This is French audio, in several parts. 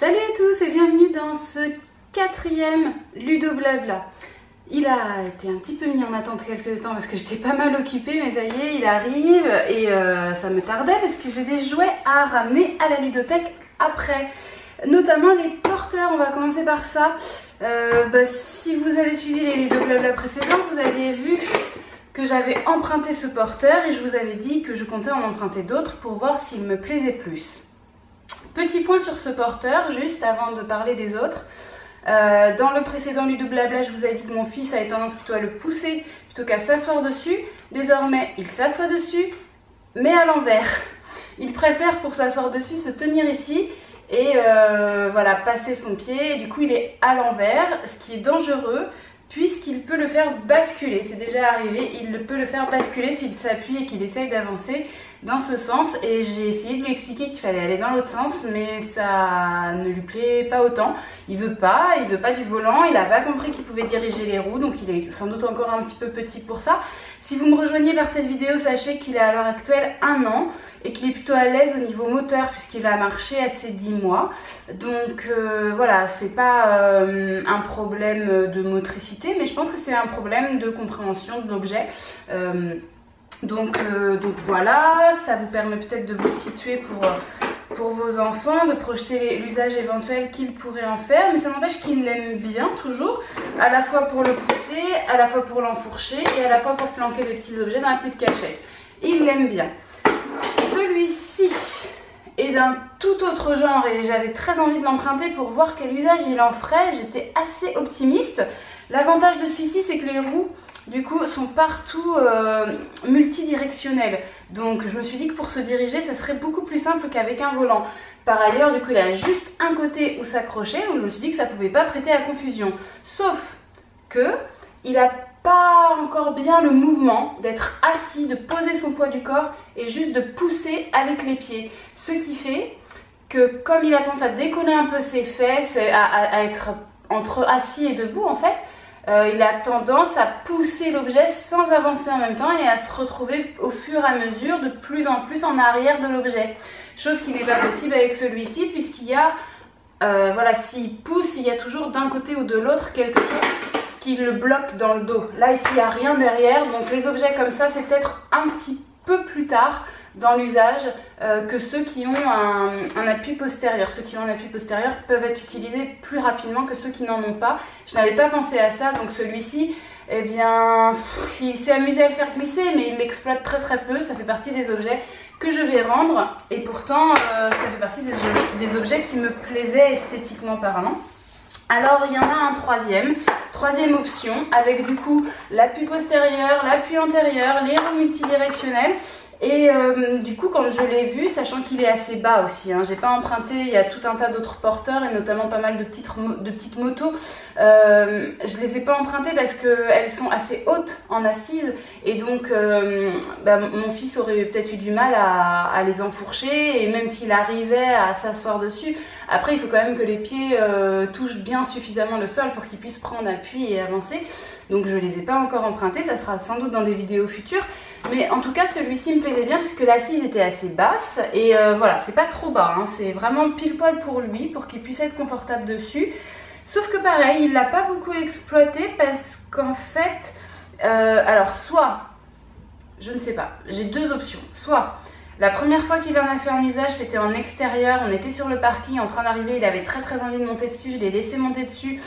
Salut à tous et bienvenue dans ce 4e Ludo Blabla. Il a été un petit peu mis en attente quelques temps parce que j'étais pas mal occupée, mais ça y est, il arrive et ça me tardait parce que j'ai des jouets à ramener à la ludothèque après. Notamment les porteurs, on va commencer par ça. Si vous avez suivi les Ludo Blabla précédents, vous aviez vu que j'avais emprunté ce porteur et je vous avais dit que je comptais en emprunter d'autres pour voir s'il me plaisait plus. Petit point sur ce porteur, juste avant de parler des autres. Dans le précédent Ludo Blabla, je vous ai dit que mon fils avait tendance plutôt à le pousser plutôt qu'à s'asseoir dessus. Désormais, il s'assoit dessus, mais à l'envers. Il préfère pour s'asseoir dessus se tenir ici et voilà, passer son pied. Et du coup, il est à l'envers, ce qui est dangereux puisqu'il peut le faire basculer. C'est déjà arrivé, il peut le faire basculer s'il s'appuie et qu'il essaye d'avancer dans ce sens. Et j'ai essayé de lui expliquer qu'il fallait aller dans l'autre sens, mais ça ne lui plaît pas autant. Il veut pas du volant, il n'a pas compris qu'il pouvait diriger les roues, donc il est sans doute encore un petit peu petit pour ça. Si vous me rejoignez par cette vidéo, sachez qu'il a à l'heure actuelle 1 an et qu'il est plutôt à l'aise au niveau moteur puisqu'il a marché à ses 10 mois. Donc voilà, c'est pas un problème de motricité, mais je pense que c'est un problème de compréhension de l'objet. Donc voilà, ça vous permet peut-être de vous situer pour vos enfants, de projeter l'usage éventuel qu'ils pourraient en faire, mais ça n'empêche qu'ils l'aiment bien toujours, à la fois pour le pousser, à la fois pour l'enfourcher et à la fois pour planquer des petits objets dans la petite cachette. Il l'aime bien. Celui-ci est d'un tout autre genre et j'avais très envie de l'emprunter pour voir quel usage il en ferait. J'étais assez optimiste. L'avantage de celui-ci, c'est que les roues, du coup, sont partout multidirectionnelles. Donc, je me suis dit que pour se diriger, ça serait beaucoup plus simple qu'avec un volant. Par ailleurs, du coup, il a juste un côté où s'accrocher. Donc, je me suis dit que ça ne pouvait pas prêter à confusion. Sauf que il n'a pas encore bien le mouvement d'être assis, de poser son poids du corps et juste de pousser avec les pieds. Ce qui fait que, comme il a tendance à décoller un peu ses fesses, à être entre assis et debout, en fait, il a tendance à pousser l'objet sans avancer en même temps et à se retrouver au fur et à mesure de plus en plus en arrière de l'objet. Chose qui n'est pas possible avec celui-ci puisqu'il y a, voilà, s'il pousse, il y a toujours d'un côté ou de l'autre quelque chose qui le bloque dans le dos. Là, ici, il n'y a rien derrière, donc les objets comme ça, c'est peut-être un petit peu plus tard dans l'usage que ceux qui ont un appui postérieur. Ceux qui ont un appui postérieur peuvent être utilisés plus rapidement que ceux qui n'en ont pas. Je n'avais pas pensé à ça, donc celui-ci, eh bien, il s'est amusé à le faire glisser, mais il l'exploite très peu. Ça fait partie des objets que je vais rendre, et pourtant, ça fait partie des objets qui me plaisaient esthétiquement parlant. Alors, il y en a un troisième option, avec du coup l'appui postérieur, l'appui antérieur, les roues multidirectionnelles. Et du coup, quand je l'ai vu, sachant qu'il est assez bas aussi, hein, j'ai pas emprunté, il y a tout un tas d'autres porteurs et notamment pas mal de petites motos. Je les ai pas empruntées parce qu'elles sont assez hautes en assise et donc mon fils aurait peut-être eu du mal à les enfourcher, et même s'il arrivait à s'asseoir dessus, après il faut quand même que les pieds touchent bien suffisamment le sol pour qu'ils puissent prendre appui et avancer. Donc je les ai pas encore empruntés, ça sera sans doute dans des vidéos futures. Mais en tout cas, celui-ci me plaisait bien puisque l'assise était assez basse. Et voilà, c'est pas trop bas, hein, c'est vraiment pile poil pour lui, pour qu'il puisse être confortable dessus. Sauf que pareil, il l'a pas beaucoup exploité parce qu'en fait, alors soit, je ne sais pas, j'ai deux options. Soit, la première fois qu'il en a fait un usage, c'était en extérieur, on était sur le parking en train d'arriver, il avait très envie de monter dessus, je l'ai laissé monter dessus.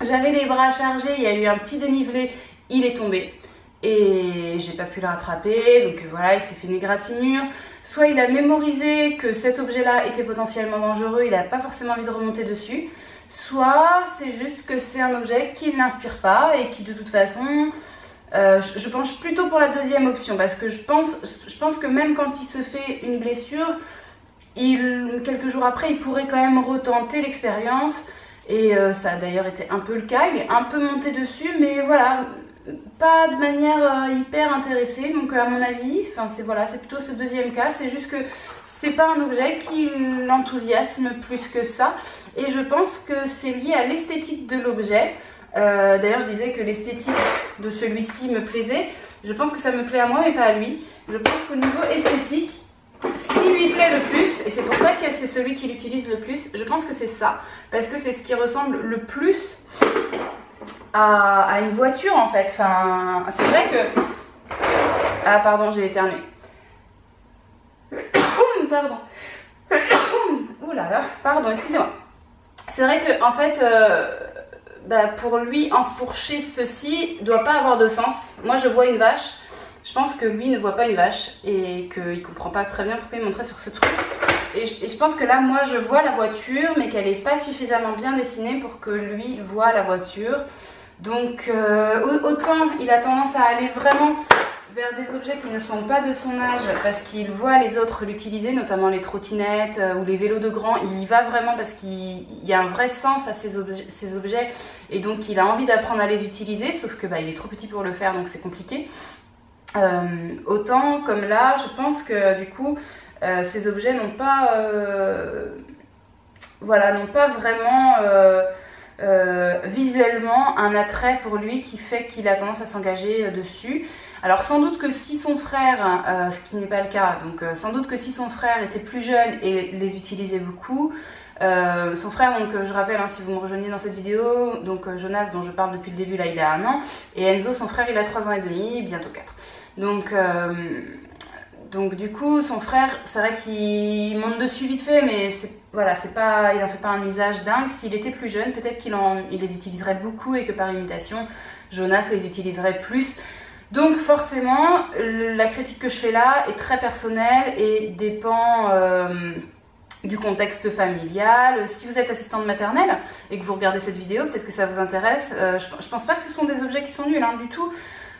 J'avais les bras chargés, il y a eu un petit dénivelé, il est tombé. Et j'ai pas pu le rattraper, donc voilà, il s'est fait une égratignure. Soit il a mémorisé que cet objet-là était potentiellement dangereux, il n'a pas forcément envie de remonter dessus. Soit c'est juste que c'est un objet qui ne l'inspire pas et qui de toute façon... je penche plutôt pour la deuxième option parce que je pense que même quand il se fait une blessure, quelques jours après, il pourrait quand même retenter l'expérience. Et ça a d'ailleurs été un peu le cas, il est un peu monté dessus, mais voilà, pas de manière hyper intéressée. Donc à mon avis, c'est plutôt ce deuxième cas, c'est juste que c'est pas un objet qui l'enthousiasme plus que ça. Et je pense que c'est lié à l'esthétique de l'objet. D'ailleurs, je disais que l'esthétique de celui-ci me plaisait. Je pense que ça me plaît à moi, mais pas à lui. Je pense qu'au niveau esthétique, ce qui lui plaît le plus, et c'est pour ça que c'est celui qui l'utilise le plus, je pense que c'est ça, parce que c'est ce qui ressemble le plus à une voiture en fait. Enfin, c'est vrai que... Ah pardon, j'ai éternué. Pardon. Ouh là là, pardon, excusez-moi. C'est vrai que en fait, pour lui, enfourcher ceci doit pas avoir de sens. Moi, je vois une vache. Je pense que lui ne voit pas une vache et qu'il comprend pas très bien pourquoi il montrait sur ce truc. Et je pense que là, moi, je vois la voiture, mais qu'elle n'est pas suffisamment bien dessinée pour que lui voit la voiture. Donc, autant il a tendance à aller vraiment vers des objets qui ne sont pas de son âge parce qu'il voit les autres l'utiliser, notamment les trottinettes ou les vélos de grand. Il y va vraiment parce qu'il y a un vrai sens à ces objets et donc il a envie d'apprendre à les utiliser, sauf que il est trop petit pour le faire, donc c'est compliqué. Autant comme là, je pense que du coup, ces objets n'ont pas, n'ont pas vraiment visuellement un attrait pour lui qui fait qu'il a tendance à s'engager dessus. Alors sans doute que si son frère, ce qui n'est pas le cas, donc sans doute que si son frère était plus jeune et les utilisait beaucoup, son frère, donc je rappelle, si vous me rejoignez dans cette vidéo, donc Jonas dont je parle depuis le début, là il a 1 an, et Enzo, son frère, il a 3 ans et demi, bientôt 4. Donc du coup, son frère, c'est vrai qu'il monte dessus vite fait, mais c'est pas, il en fait pas un usage dingue. S'il était plus jeune, peut-être qu'il les utiliserait beaucoup et que par imitation, Jonas les utiliserait plus. Donc forcément, la critique que je fais là est très personnelle et dépend du contexte familial. Si vous êtes assistante maternelle et que vous regardez cette vidéo, peut-être que ça vous intéresse. Je pense pas que ce sont des objets qui sont nuls du tout.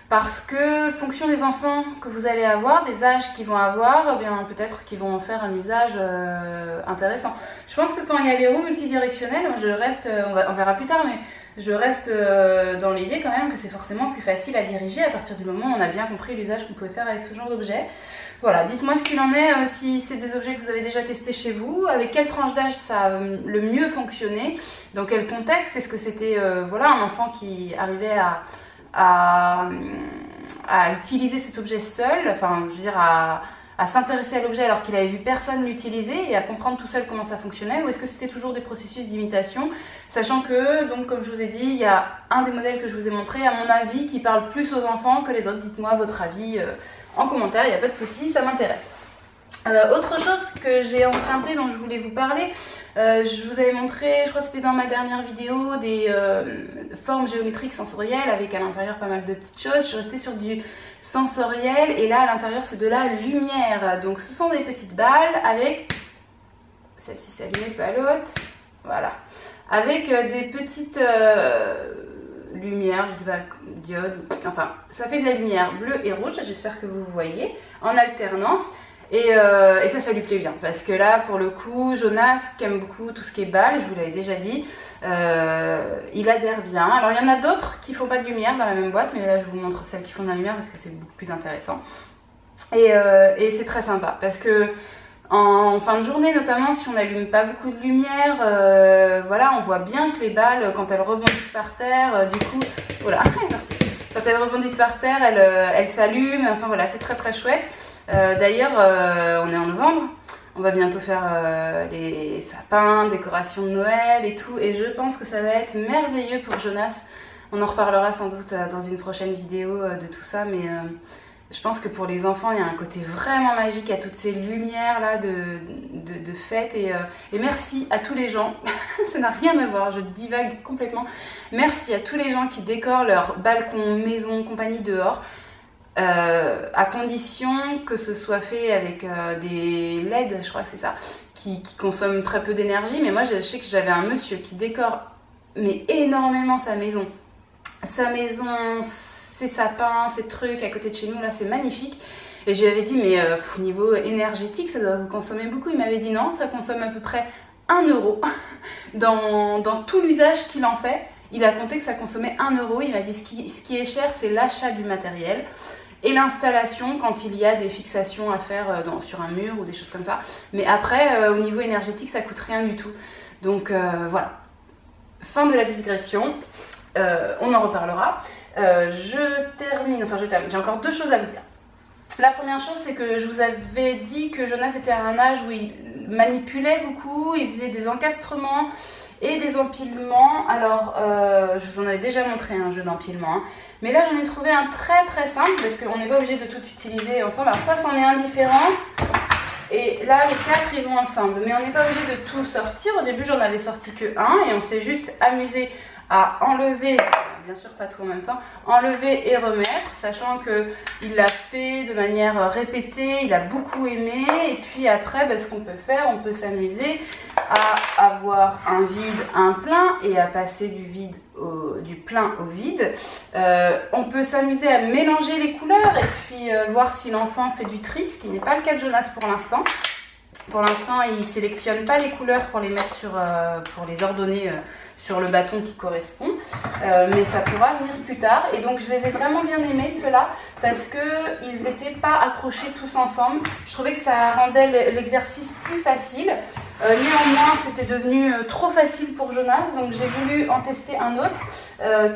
Parce que, fonction des enfants que vous allez avoir, des âges qu'ils vont avoir, peut-être qu'ils vont en faire un usage intéressant. Je pense que quand il y a les roues multidirectionnelles, je reste, on verra plus tard, mais je reste dans l'idée quand même que c'est forcément plus facile à diriger à partir du moment où on a bien compris l'usage qu'on pouvait faire avec ce genre d'objet. Voilà, dites-moi ce qu'il en est, si c'est des objets que vous avez déjà testés chez vous, avec quelle tranche d'âge ça a le mieux fonctionné, dans quel contexte, est-ce que c'était un enfant qui arrivait à utiliser cet objet seul, à s'intéresser à l'objet alors qu'il avait vu personne l'utiliser et à comprendre tout seul comment ça fonctionnait, ou est-ce que c'était toujours des processus d'imitation, sachant que, donc comme je vous ai dit, il y a un des modèles que je vous ai montré, à mon avis, qui parle plus aux enfants que les autres. Dites-moi votre avis en commentaire, il n'y a pas de souci, ça m'intéresse. Autre chose que j'ai emprunté, dont je voulais vous parler, je vous avais montré, je crois que c'était dans ma dernière vidéo, des formes géométriques sensorielles avec à l'intérieur pas mal de petites choses. Je suis restée sur du sensoriel et là à l'intérieur c'est de la lumière. Donc ce sont des petites balles avec, celle-ci s'allume pas l'autre, voilà, avec des petites lumières, je sais pas, diodes, enfin ça fait de la lumière bleue et rouge, j'espère que vous voyez, en alternance. Et ça lui plaît bien, parce que là, pour le coup, Jonas, qui aime beaucoup tout ce qui est balles, je vous l'avais déjà dit, il adhère bien. Alors, il y en a d'autres qui font pas de lumière dans la même boîte, mais là, je vous montre celles qui font de la lumière, parce que c'est beaucoup plus intéressant. Et c'est très sympa, parce que en fin de journée, notamment, si on n'allume pas beaucoup de lumière, on voit bien que les balles, quand elles rebondissent par terre, du coup, voilà, quand elles rebondissent par terre, elles s'allument, enfin voilà, c'est très très chouette. D'ailleurs, on est en novembre, on va bientôt faire les sapins, décorations de Noël et tout, et je pense que ça va être merveilleux pour Jonas. On en reparlera sans doute dans une prochaine vidéo de tout ça, mais je pense que pour les enfants, il y a un côté vraiment magique à toutes ces lumières là de fête, et merci à tous les gens, ça n'a rien à voir, je divague complètement, merci à tous les gens qui décorent leur balcon, maison, compagnie dehors. À condition que ce soit fait avec des LED, je crois que c'est ça, qui consomment très peu d'énergie. Mais moi, je sais que j'avais un monsieur qui décore énormément sa maison. Sa maison, ses sapins, ses trucs à côté de chez nous, là, c'est magnifique. Et je lui avais dit, mais niveau énergétique, ça doit vous consommer beaucoup. Il m'avait dit non, ça consomme à peu près 1 euro dans tout l'usage qu'il en fait. Il a compté que ça consommait 1 euro. Il m'a dit, ce qui est cher, c'est l'achat du matériel et l'installation quand il y a des fixations à faire sur un mur ou des choses comme ça. Mais après, au niveau énergétique, ça coûte rien du tout. Donc voilà. Fin de la digression. On en reparlera. Je termine. J'ai encore 2 choses à vous dire. La première chose, c'est que je vous avais dit que Jonas était à un âge où il manipulait beaucoup, il faisait des encastrements et des empilements. Alors, je vous en avais déjà montré un jeu d'empilement, hein. Mais là, j'en ai trouvé un très simple parce qu'on n'est pas obligé de tout utiliser ensemble. Alors ça, c'en est un différent. Et là, les 4, ils vont ensemble. Mais on n'est pas obligé de tout sortir. Au début, j'en avais sorti que un et on s'est juste amusé à enlever, bien sûr pas tout en même temps, enlever et remettre, sachant qu'il l'a fait de manière répétée, il a beaucoup aimé. Et puis après, ce qu'on peut faire, on peut s'amuser à avoir un vide à un plein et à passer du plein au vide. On peut s'amuser à mélanger les couleurs et puis voir si l'enfant fait du tri, ce qui n'est pas le cas de Jonas pour l'instant. Pour l'instant, il ne sélectionne pas les couleurs pour les mettre pour les ordonner sur le bâton qui correspond, mais ça pourra venir plus tard. Et donc je les ai vraiment bien aimés ceux-là parce qu'ils n'étaient pas accrochés tous ensemble. Je trouvais que ça rendait l'exercice plus facile. Néanmoins, c'était devenu trop facile pour Jonas, donc j'ai voulu en tester un autre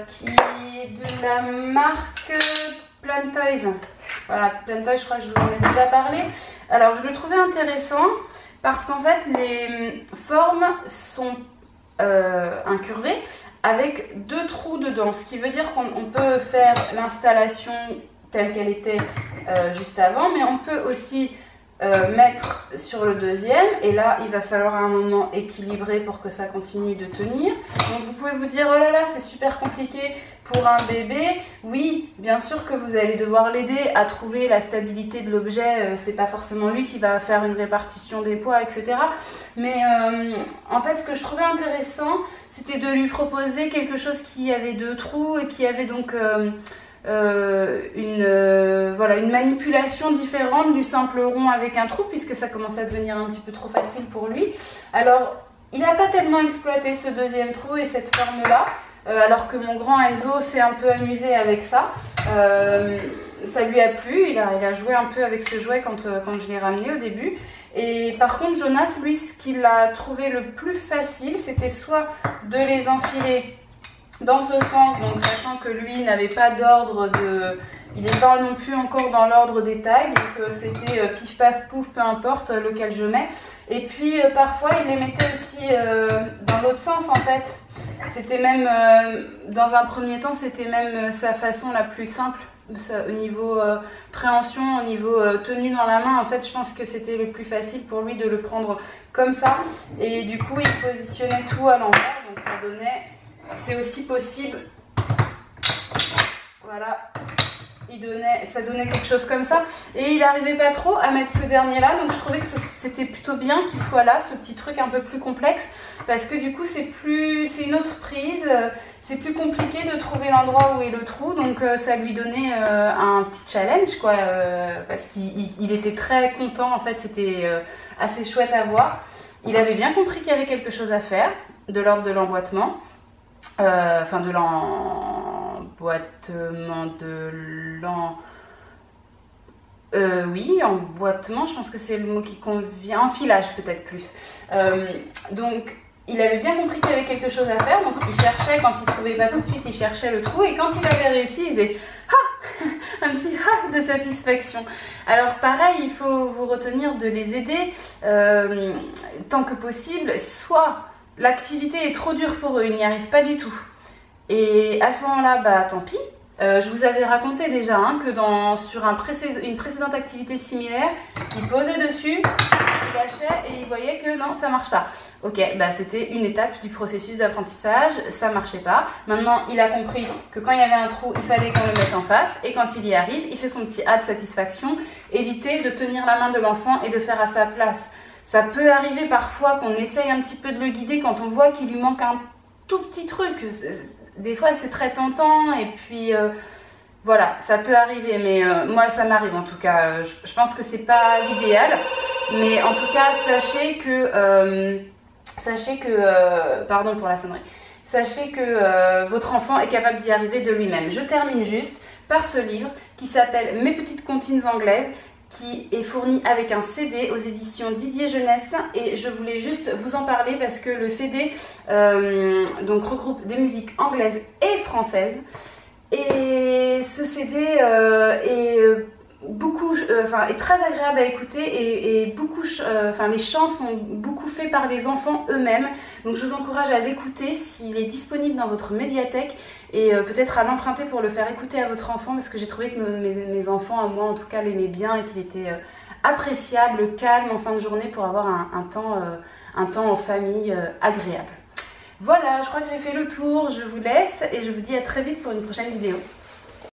qui est de la marque Plantoys. Voilà, Plantoys, je crois que je vous en ai déjà parlé. Alors, je le trouvais intéressant parce qu'en fait, les formes sont incurvées avec 2 trous dedans, ce qui veut dire qu'on peut faire l'installation telle qu'elle était juste avant, mais on peut aussi mettre sur le deuxième, et là il va falloir à un moment équilibrer pour que ça continue de tenir. Donc vous pouvez vous dire, oh là là, c'est super compliqué pour un bébé. Oui, bien sûr que vous allez devoir l'aider à trouver la stabilité de l'objet, c'est pas forcément lui qui va faire une répartition des poids, etc. Mais en fait, ce que je trouvais intéressant, c'était de lui proposer quelque chose qui avait 2 trous et qui avait donc une manipulation différente du simple rond avec un trou, puisque ça commence à devenir un petit peu trop facile pour lui. Alors, il n'a pas tellement exploité ce deuxième trou et cette forme-là, alors que mon grand Enzo s'est un peu amusé avec ça. Ça lui a plu, il a joué un peu avec ce jouet quand je l'ai ramené au début. Et par contre, Jonas, lui, ce qu'il a trouvé le plus facile, c'était soit de les enfiler dans ce sens, donc sachant que lui n'avait pas d'ordre il n'est pas non plus encore dans l'ordre des tailles, donc c'était pif paf pouf, peu importe lequel je mets. Et puis parfois il les mettait aussi dans l'autre sens en fait. C'était même, dans un premier temps, c'était même sa façon la plus simple. Au niveau préhension, au niveau tenue dans la main, en fait je pense que c'était le plus facile pour lui de le prendre comme ça. Et du coup il positionnait tout à l'envers, donc ça donnait... C'est aussi possible, voilà, ça donnait quelque chose comme ça. Et il n'arrivait pas trop à mettre ce dernier là, donc je trouvais que c'était plutôt bien qu'il soit là, ce petit truc un peu plus complexe, parce que du coup c'est une autre prise, c'est plus compliqué de trouver l'endroit où est le trou, donc ça lui donnait un petit challenge quoi, parce qu'il était très content en fait, c'était assez chouette à voir. Il avait bien compris qu'il y avait quelque chose à faire, de l'ordre de l'emboîtement. Enfin de l'emboîtement, oui, emboîtement, je pense que c'est le mot qui convient, enfilage peut-être plus. Donc il avait bien compris qu'il y avait quelque chose à faire, donc il cherchait, quand il trouvait pas tout de suite, il cherchait le trou, et quand il avait réussi, il faisait ah, un petit ah de satisfaction. Alors pareil, il faut vous retenir de les aider tant que possible, soit l'activité est trop dure pour eux, ils n'y arrivent pas du tout. Et à ce moment-là, tant pis. Je vous avais raconté déjà que sur une précédente activité similaire, il posait dessus, il lâchait et il voyait que non, ça marche pas. Ok, c'était une étape du processus d'apprentissage, ça marchait pas. Maintenant, il a compris que quand il y avait un trou, il fallait qu'on le mette en face. Et quand il y arrive, il fait son petit ah de satisfaction. Éviter de tenir la main de l'enfant et de faire à sa place. Ça peut arriver parfois qu'on essaye un petit peu de le guider quand on voit qu'il lui manque un tout petit truc. Des fois, c'est très tentant et puis voilà, ça peut arriver. Mais moi, ça m'arrive en tout cas. Je pense que c'est pas l'idéal. Mais en tout cas, sachez que pardon pour la sonnerie. Sachez que votre enfant est capable d'y arriver de lui-même. Je termine juste par ce livre qui s'appelle Mes petites comptines anglaises, qui est fourni avec un CD aux éditions Didier Jeunesse, et je voulais juste vous en parler parce que le CD donc regroupe des musiques anglaises et françaises, et ce CD est est très agréable à écouter et les chants sont beaucoup faits par les enfants eux-mêmes. Donc je vous encourage à l'écouter s'il est disponible dans votre médiathèque et peut-être à l'emprunter pour le faire écouter à votre enfant, parce que j'ai trouvé que mes enfants, à moi en tout cas, l'aimaient bien et qu'il était appréciable, calme en fin de journée pour avoir un temps en famille agréable. Voilà, je crois que j'ai fait le tour, je vous laisse et je vous dis à très vite pour une prochaine vidéo.